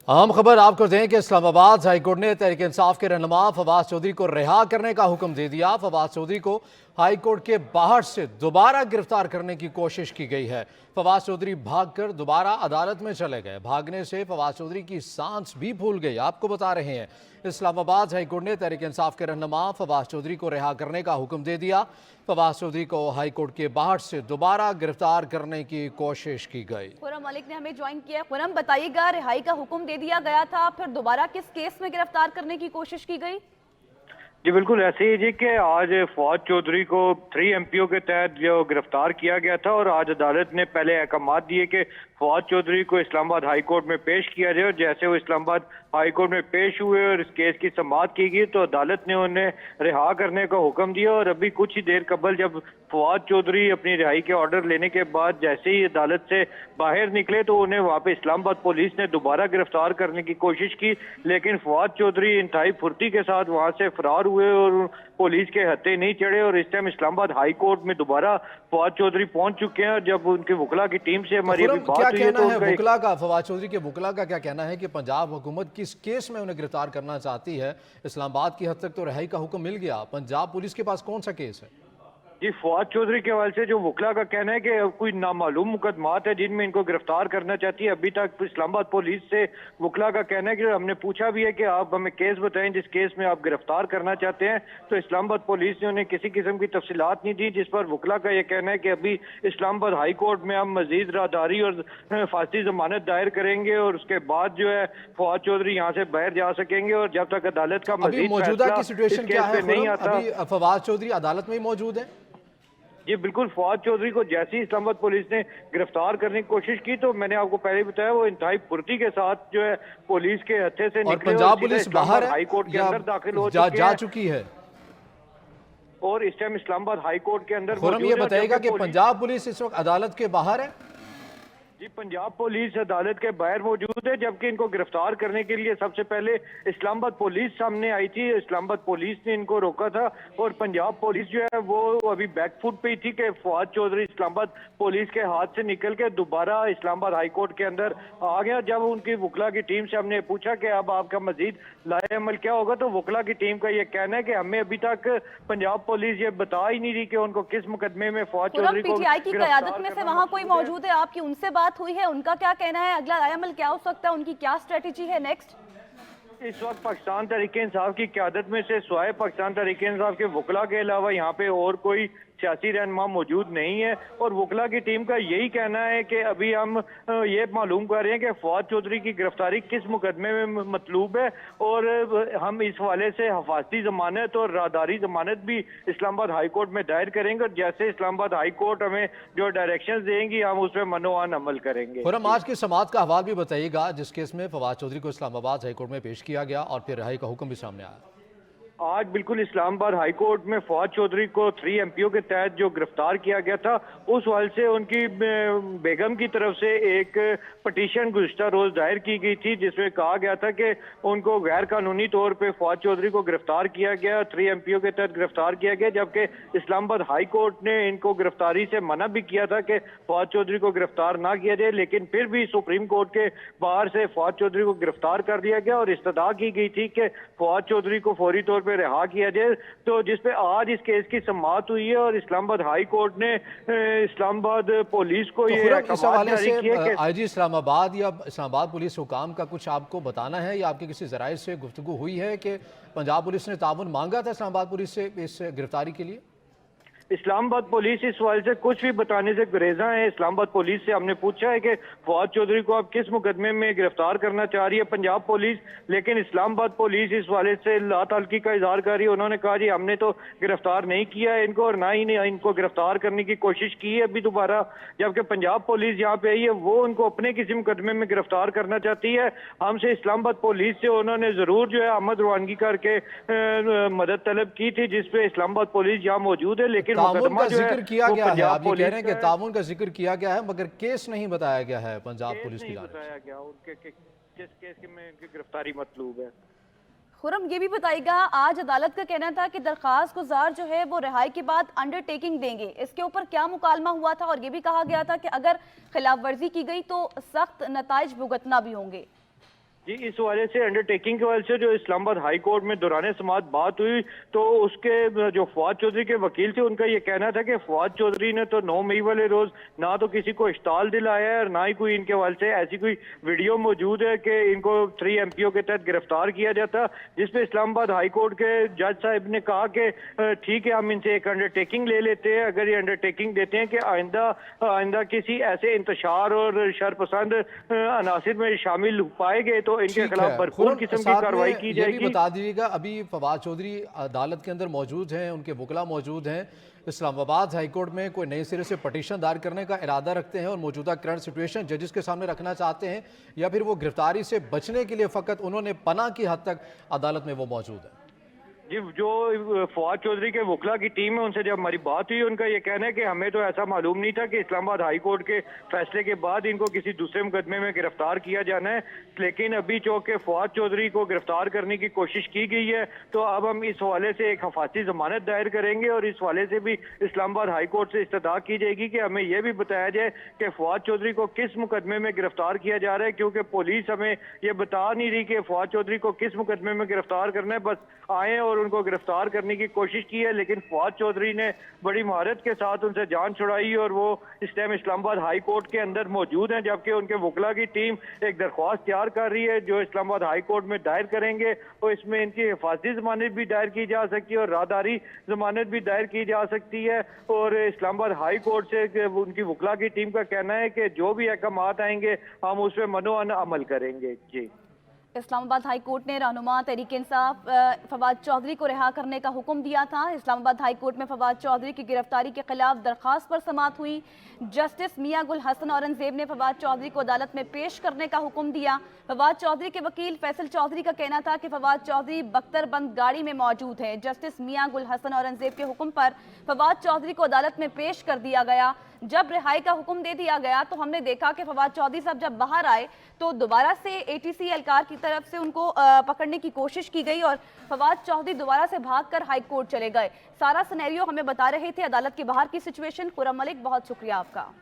अहम खबर आपको दें कि इस्लामाबाद हाई कोर्ट ने तहरीक इंसाफ के रहनुमा फवाद चौधरी को रिहा करने का हुक्म दे दिया। फवाद चौधरी को हाई कोर्ट के बाहर से दोबारा गिरफ्तार करने की कोशिश की गई है। फवाद चौधरी भागकर दोबारा अदालत में चले गए। भागने से फवाद चौधरी की सांस भी फूल गई। आपको बता रहे हैं, इस्लामाबाद हाई कोर्ट ने तहरीक इंसाफ के रहनुमा फवाद चौधरी को रिहा करने का हुक्म दे दिया। फवाद चौधरी को हाई कोर्ट के बाहर से दोबारा गिरफ्तार करने की कोशिश की गई। खुरम मलिक ने हमें ज्वाइन किया। खुरम, बताइएगा, रिहाई का हुक्म दे दिया गया था, फिर दोबारा किस केस में गिरफ्तार करने की कोशिश की गई? जी बिल्कुल ऐसे ही जी कि आज फवाद चौधरी को 3 MPO के तहत जो गिरफ्तार किया गया था और आज अदालत ने पहले अहकाम दिए कि फवाद चौधरी को इस्लामाबाद हाई कोर्ट में पेश किया जाए। और जैसे वो इस्लामाबाद हाई कोर्ट में पेश हुए और इस केस की समाअत की गई तो अदालत ने उन्हें रिहा करने का हुक्म दिया। और अभी कुछ ही देर कबल जब फवाद चौधरी अपनी रिहाई के ऑर्डर लेने के बाद जैसे ही अदालत से बाहर निकले तो उन्हें वहाँ पे इस्लामाबाद पुलिस ने दोबारा गिरफ्तार करने की कोशिश की, लेकिन फवाद चौधरी इंतहाई फुर्ती के साथ वहाँ से फरार हुए और पुलिस के हत्थे नहीं चढ़े। और इस टाइम इस्लामाबाद हाई कोर्ट में दोबारा फवाद चौधरी पहुंच चुके हैं। और जब उनके वकला की टीम से हमारी अभी बात हुई है तो वकला का, फवाद चौधरी के वकला का क्या कहना है कि पंजाब हुकूमत किस केस में उन्हें गिरफ्तार करना चाहती है? इस्लामाबाद की हद तक तो रिहाई का हुक्म मिल गया, पंजाब पुलिस के पास कौन सा केस है? जी फवाद चौधरी के हवाले से जो वकला का कहना है कि कोई नामालूम मुकदमात है जिनमें इनको गिरफ्तार करना चाहती है। अभी तक इस्लामाबाद पुलिस से वकला का कहना है कि हमने पूछा भी है कि आप हमें केस बताएं जिस केस में आप गिरफ्तार करना चाहते हैं, तो इस्लामाबाद पुलिस ने उन्हें किसी किस्म की तफसीलात नहीं दी। जिस पर वकला का यह कहना है कि अभी इस्लामाबाद हाई कोर्ट में हम मजीद राहदारी और फांसी जमानत दायर करेंगे और उसके बाद जो है फवाद चौधरी यहाँ से बाहर जा सकेंगे। और जब तक अदालत का मजीद मौजूदा की सिचुएशन क्या है? नहीं आता, फवाद चौधरी अदालत में ही मौजूद है? जी बिल्कुल, फवाद चौधरी को जैसे ही इस्लामाबाद पुलिस ने गिरफ्तार करने की कोशिश की तो मैंने आपको पहले बताया वो इंतहाई फुर्ती के साथ जो है पुलिस के हत्थे से निकले। पंजाब पुलिस बाहर हाई कोर्ट के अंदर दाखिल हो जा चुकी है और इस टाइम इस्लामाबाद हाई कोर्ट के अंदर खुरम ये बताएगा कि पंजाब पुलिस इस वक्त अदालत के बाहर है? जी पंजाब पुलिस अदालत के बाहर मौजूद है, जबकि इनको गिरफ्तार करने के लिए सबसे पहले इस्लामाबाद पुलिस सामने आई थी। इस्लामाबाद पुलिस ने इनको रोका था और पंजाब पुलिस जो है वो अभी बैकफुट पे ही थी कि फवाद चौधरी इस्लामाबाद पुलिस के हाथ से निकल के दोबारा इस्लामाबाद हाई कोर्ट के अंदर आ गया। जब उनकी वकला की टीम से हमने पूछा कि अब आपका मजीद लाए अमल क्या होगा, तो वकला की टीम का ये कहना है कि हमें अभी तक पंजाब पुलिस ये बता ही नहीं रही कि उनको किस मुकदमे में फवाद चौधरी को PTI की क़यादत में से वहाँ कोई मौजूद है, आपकी उनसे बात हुई है? उनका क्या कहना है, अगला अमल क्या हो सकता है, उनकी क्या स्ट्रेटेजी है नेक्स्ट? इस वक्त पाकिस्तान तहरीक इंसाफ की क़यादत में से स्वाय पाकिस्तान तहरीक इंसाफ के वकला के अलावा यहाँ पे और कोई सियासी रहनुमा मौजूद नहीं है। और वकला की टीम का यही कहना है कि अभी हम ये मालूम कर रहे हैं कि फवाद चौधरी की गिरफ्तारी किस मुकदमे में मतलूब है और हम इस हवाले से हिफाजती जमानत और राहदारी जमानत भी इस्लामाबाद हाई कोर्ट में दायर करेंगे। और जैसे इस्लामाबाद हाई कोर्ट हमें जो डायरेक्शंस देंगी हम उस पर मनोवान अमल करेंगे। खुरम, आज की समाअत का हवाल भी बताइएगा जिस केस में फवाद चौधरी को इस्लामाबाद हाई कोर्ट में पेश किया गया और फिर रिहाई का हुक्म भी सामने आया। आज बिल्कुल इस्लामाबाद हाई कोर्ट में फवाद चौधरी को 3 MPO के तहत जो गिरफ्तार किया गया था उस हवाले से उनकी बेगम की तरफ से एक पटिशन गुज़िश्ता रोज दायर की गई थी जिसमें कहा गया था कि उनको गैर कानूनी तौर पे फवाद चौधरी को गिरफ्तार किया गया, 3 MPO के तहत गिरफ्तार किया गया। जबकि इस्लामाबाद हाई कोर्ट ने इनको गिरफ्तारी से मना भी किया था कि फवाद चौधरी को गिरफ्तार ना किया जाए, लेकिन फिर भी सुप्रीम कोर्ट के बाहर से फवाद चौधरी को गिरफ्तार कर दिया गया और इस्तदा की गई थी कि फवाद चौधरी को फौरी तौर पे रिहा किया जाए। तो जिसपे आज इस केस की समाअत हुई है और इस्लामाबाद हाई कोर्ट ने इस्लामाबाद पुलिस को ये इस हवाले से IG इस्लामाबाद या इस्लामाबाद पुलिस हुकाम का कुछ आपको बताना है या आपके किसी जराये से गुफ्तगू हुई है कि पंजाब पुलिस ने ताउन मांगा था इस्लामाबाद पुलिस से इस गिरफ्तारी के लिए? इस्लामाबाद पुलिस इस सवाल से कुछ भी बताने से गुरेजा है। इस्लामाबाद पुलिस से हमने पूछा है कि फवाद चौधरी को आप किस मुकदमे में गिरफ्तार करना चाह रही है पंजाब पुलिस, लेकिन इस्लामाबाद पुलिस इस वाले से लातल्की का इजहार कर रही है। उन्होंने कहा जी हमने तो गिरफ्तार नहीं किया है इनको और ना ही इनको गिरफ्तार करने की कोशिश की है अभी दोबारा। जबकि पंजाब पुलिस यहाँ पे आई है वो उनको अपने किसी मुकदमे में गिरफ्तार करना चाहती है। हमसे इस्लामाबाद पुलिस से उन्होंने जरूर जो है आमद रवानगी करके मदद तलब की थी जिसपे इस्लामाबाद पुलिस यहाँ मौजूद है, लेकिन ताउन का जिक्र किया गया है। आप ये कह रहे हैं कि ताउन का जिक्र किया गया है मगर केस नहीं बताया गया है पंजाब पुलिस की जानिब से। बताया गया उनके किस केस में उनकी गिरफ्तारी मतलूब है। खुरम, ये भी बताइएगा, आज अदालत का कहना था कि दरखास्त गुजार जो है वो रिहाई के बाद अंडरटेकिंग देंगे, इसके ऊपर क्या मुकालमा हुआ था? और ये भी कहा गया था कि अगर खिलाफ वर्जी की गई तो सख्त नताइज भुगतना भी होंगे। जी, इस हवाले से अंडरटेकिंग के हवाले से जो इस्लामाबाद हाई कोर्ट में दौरान समाअत बात हुई तो उसके जो फवाद चौधरी के वकील थे उनका ये कहना था कि फवाद चौधरी ने तो 9 मई वाले रोज ना तो किसी को इश्ताल दिलाया है और ना ही कोई इनके हवाले से ऐसी कोई वीडियो मौजूद है कि इनको 3 एमपीओ के तहत गिरफ्तार किया जाता, जिसपे इस्लामाबाद हाई कोर्ट के जज साहब ने कहा कि ठीक है, हम इनसे एक अंडरटेकिंग ले लेते हैं, अगर ये अंडरटेकिंग देते हैं कि आइंदा किसी ऐसे इंतशार और शरपसंद अनासिर में शामिल पाए गए तो इनके ठीक खिलाफ है। भरपूर खुर्रम, किस्म की साथ कार्रवाई में की ये जाएगी। भी बता दीजिएगा, अभी फवाद चौधरी अदालत के अंदर मौजूद हैं, उनके वकला मौजूद हैं, इस्लामाबाद हाई कोर्ट में कोई नए सिरे से पटिशन दायर करने का इरादा रखते हैं और मौजूदा करंट सिचुएशन जजेस के सामने रखना चाहते हैं, या फिर वो गिरफ्तारी से बचने के लिए फ़कत उन्होंने पनाह की हद तक अदालत में वो मौजूद है? जी, जो फवाद चौधरी के वकला की टीम है उनसे जब हमारी बात हुई, उनका ये कहना है कि हमें तो ऐसा मालूम नहीं था कि इस्लामाबाद हाई कोर्ट के फैसले के बाद इनको किसी दूसरे मुकदमे में गिरफ्तार किया जाना है, लेकिन अभी चूंकि फवाद चौधरी को गिरफ्तार करने की कोशिश की गई है तो अब हम इस हवाले से एक हफाजी जमानत दायर करेंगे और इस हवाले से भी इस्लामाबाद हाई कोर्ट से इस्तदा की जाएगी कि हमें यह भी बताया जाए कि फवाद चौधरी को किस मुकदमे में गिरफ्तार किया जा रहा है, क्योंकि पुलिस हमें ये बता नहीं रही कि फवाद चौधरी को किस मुकदमे में गिरफ्तार करना है। बस आए और उनको गिरफ्तार करने की कोशिश की है, लेकिन फवाद चौधरी ने बड़ी महारत के साथ उनसे जान छुड़ाई और वो इस टाइम इस्लामाबाद हाई कोर्ट के अंदर मौजूद हैं, जबकि उनके वकला की टीम एक दरख्वास्त तैयार कर रही है जो इस्लामाबाद हाई कोर्ट में दायर करेंगे। तो इसमें इनकी हिफाजती जमानत भी दायर की जा सकती है और राहदारी जमानत भी दायर की जा सकती है। और इस्लामाबाद हाई कोर्ट से उनकी वकला की टीम का कहना है कि जो भी अहकामात आएंगे हम उस पर मनोअन अमल करेंगे। जी, इस्लामाबाद हाई कोर्ट ने रहनुमा तहरीक इंसाफ फवाद चौधरी को रिहा करने का हुक्म दिया था। इस्लामाबाद हाई कोर्ट में फवाद चौधरी की गिरफ्तारी के खिलाफ दरखास्त पर समाअत हुई। जस्टिस मियां गुल हसन औरंगजेब ने फवाद चौधरी को अदालत में पेश करने का हुक्म दिया। फवाद चौधरी के वकील फैसल चौधरी का कहना था कि फवाद चौधरी बख्तरबंद गाड़ी में मौजूद है। जस्टिस मियां गुल हसन औरंगजेब के हुक्म पर फवाद चौधरी को अदालत में पेश कर दिया गया। जब रिहाई का हुक्म दे दिया गया तो हमने देखा कि फवाद चौधरी साहब जब बाहर आए तो दोबारा से एटीसी एहलकार की तरफ से उनको पकड़ने की कोशिश की गई और फवाद चौधरी दोबारा से भागकर हाई कोर्ट चले गए। सारा सिनेरियो हमें बता रहे थे अदालत के बाहर की सिचुएशन। खुर्रम मलिक, बहुत शुक्रिया आपका।